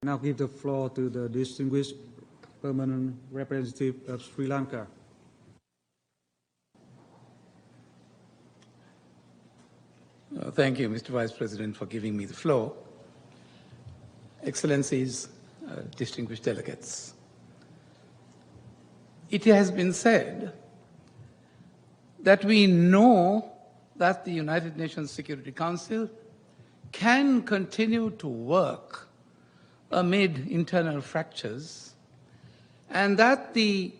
Now give the floor to the distinguished permanent representative of Sri Lanka. Thank you, Mr. Vice President, for giving me the floor. Excellencies, distinguished delegates. It has been said that we know that the United Nations Security Council can continue to work amid internal fractures, and that the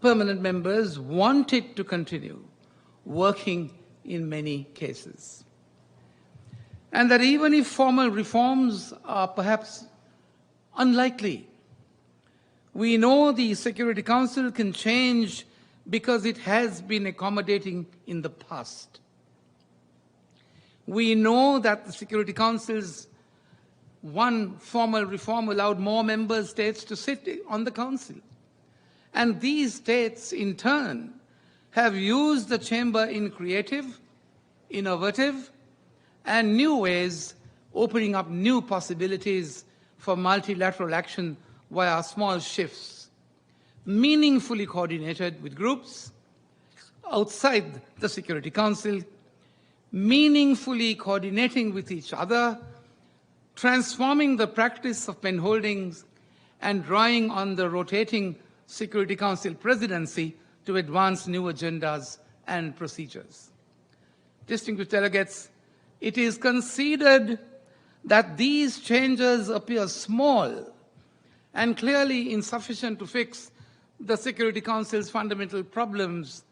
permanent members want it to continue working in many cases. And that even if formal reforms are perhaps unlikely, we know the Security Council can change because it has been accommodating in the past. We know that the Security Council's one formal reform allowed more member states to sit on the Council. And these states, in turn, have used the chamber in creative, innovative, and new ways, opening up new possibilities for multilateral action via small shifts, meaningfully coordinated with groups outside the Security Council, meaningfully coordinating with each other, transforming the practice of penholdings, and drawing on the rotating Security Council presidency to advance new agendas and procedures. Distinguished delegates, it is considered that these changes appear small and clearly insufficient to fix the Security Council's fundamental problems.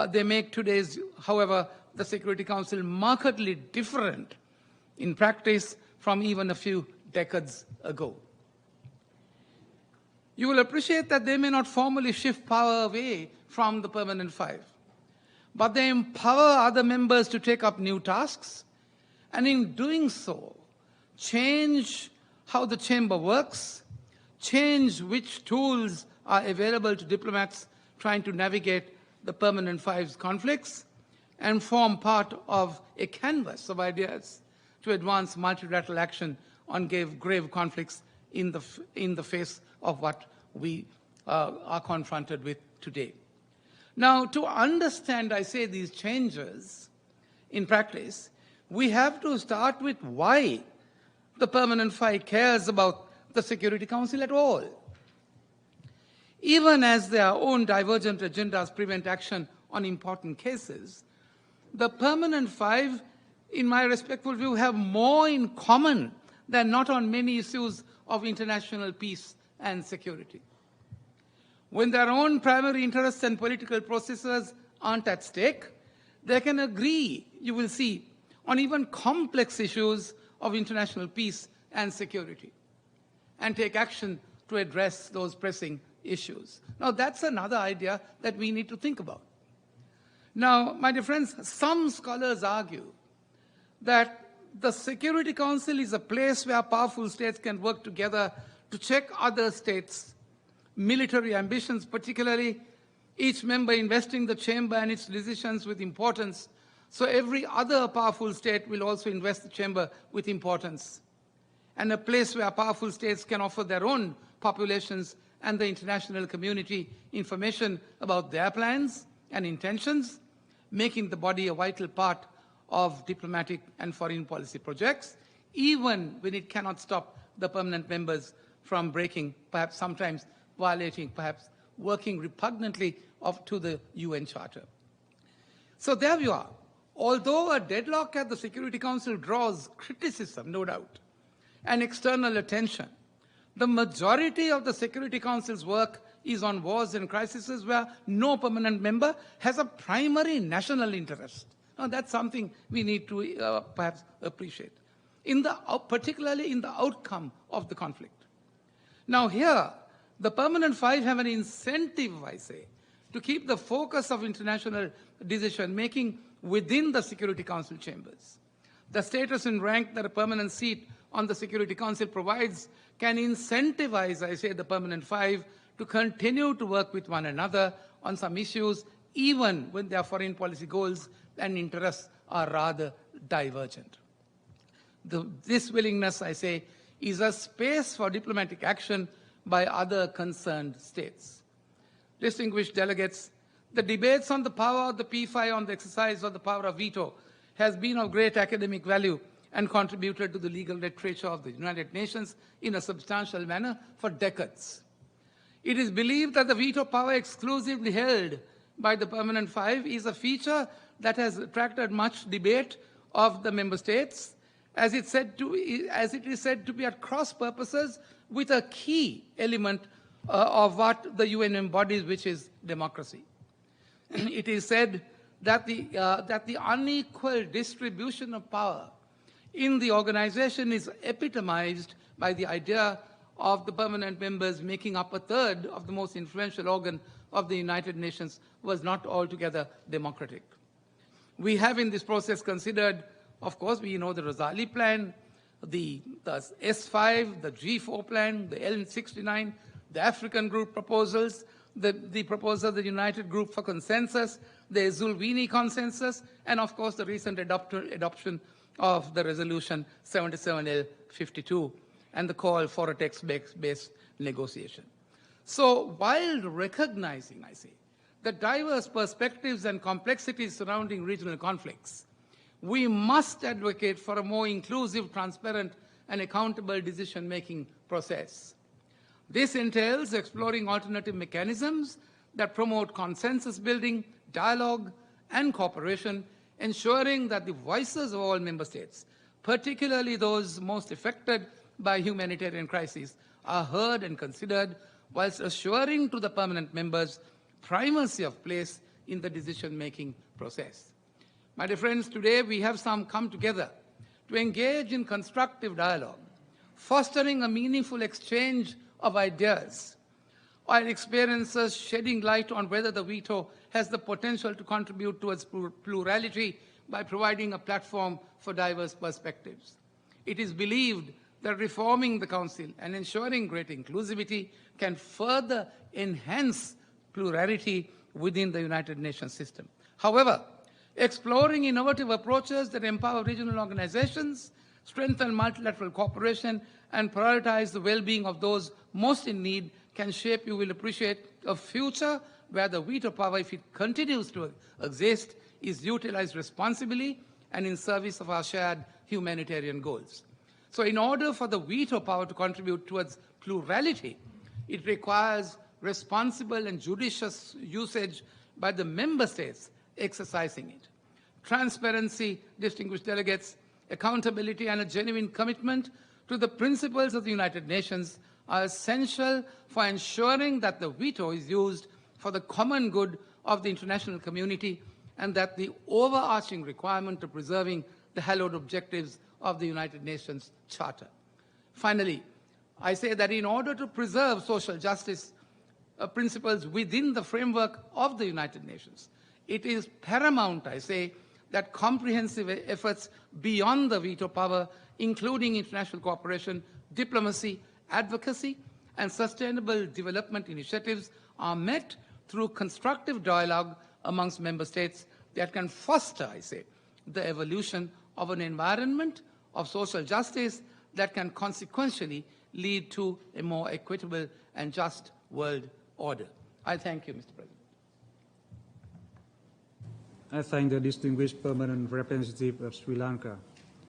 They make today's, however, the Security Council markedly different in practice from even a few decades ago. You will appreciate that they may not formally shift power away from the permanent five, but they empower other members to take up new tasks, and in doing so, change how the chamber works, change which tools are available to diplomats trying to navigate the permanent five's conflicts, and form part of a canvas of ideas to advance multilateral action on grave conflicts in the face of what we are confronted with today. Now, to understand, I say, these changes in practice, we have to start with why the permanent five cares about the Security Council at all. Even as their own divergent agendas prevent action on important cases, the permanent five, in my respectful view, have more in common than not on many issues of international peace and security. When their own primary interests and political processes aren't at stake, they can agree, you will see, on even complex issues of international peace and security, and take action to address those pressing issues. Now, that's another idea that we need to think about. Now, my dear friends, some scholars argue that the Security Council is a place where powerful states can work together to check other states' military ambitions, particularly each member investing the chamber and its decisions with importance, so every other powerful state will also invest the chamber with importance, and a place where powerful states can offer their own populations and the international community information about their plans and intentions, making the body a vital part of diplomatic and foreign policy projects, even when it cannot stop the permanent members from breaking, perhaps sometimes violating, perhaps working repugnantly to the UN Charter. So there you are. Although a deadlock at the Security Council draws criticism, no doubt, and external attention, the majority of the Security Council's work is on wars and crises where no permanent member has a primary national interest. Now, that's something we need to perhaps appreciate, particularly in the outcome of the conflict. Now here, the permanent five have an incentive, I say, to keep the focus of international decision-making within the Security Council chambers. The status and rank that a permanent seat on the Security Council provides can incentivize, I say, the permanent five to continue to work with one another on some issues, even when their foreign policy goals and interests are rather divergent. This willingness, I say, is a space for diplomatic action by other concerned states. Distinguished delegates, the debates on the power of the P5 on the exercise of the power of veto has been of great academic value and contributed to the legal literature of the United Nations in a substantial manner for decades. It is believed that the veto power exclusively held by the Permanent Five is a feature that has attracted much debate of the member states, as it is said to be at cross purposes with a key element of what the UN embodies, which is democracy. It is said that the unequal distribution of power in the organization is epitomized by the idea of the permanent members making up a third of the most influential organ of the United Nations was not altogether democratic. We have in this process considered, of course, we know the Rosali plan, the S5, the G4 plan, the L69, the African group proposals, the proposal of the United Group for Consensus, the Zulwini Consensus, and of course the recent adoption of the resolution 77L52 and the call for a text-based negotiation. So while recognizing, I say, the diverse perspectives and complexities surrounding regional conflicts, we must advocate for a more inclusive, transparent, and accountable decision-making process. This entails exploring alternative mechanisms that promote consensus building, dialogue, and cooperation, ensuring that the voices of all member states, particularly those most affected by humanitarian crises, are heard and considered, whilst assuring to the permanent members primacy of place in the decision-making process. My dear friends, today we have come together to engage in constructive dialogue, fostering a meaningful exchange of ideas, our experiences shedding light on whether the veto has the potential to contribute towards plurality by providing a platform for diverse perspectives. It is believed that reforming the Council and ensuring greater inclusivity can further enhance plurality within the United Nations system. However, exploring innovative approaches that empower regional organizations, strengthen multilateral cooperation, and prioritize the well-being of those most in need can shape, you will appreciate, a future where the veto power, if it continues to exist, is utilized responsibly and in service of our shared humanitarian goals. So in order for the veto power to contribute towards plurality, it requires responsible and judicious usage by the member states exercising it. Transparency, distinguished delegates, accountability, and a genuine commitment to the principles of the United Nations are essential for ensuring that the veto is used for the common good of the international community and that the overarching requirement of preserving the hallowed objectives of the United Nations Charter. Finally, I say that in order to preserve social justice principles within the framework of the United Nations, it is paramount, I say, that comprehensive efforts beyond the veto power, including international cooperation, diplomacy, advocacy, and sustainable development initiatives, are met through constructive dialogue amongst member states that can foster, I say, the evolution of an environment of social justice that can consequentially lead to a more equitable and just world order. I thank you, Mr. President. I thank the distinguished permanent representative of Sri Lanka.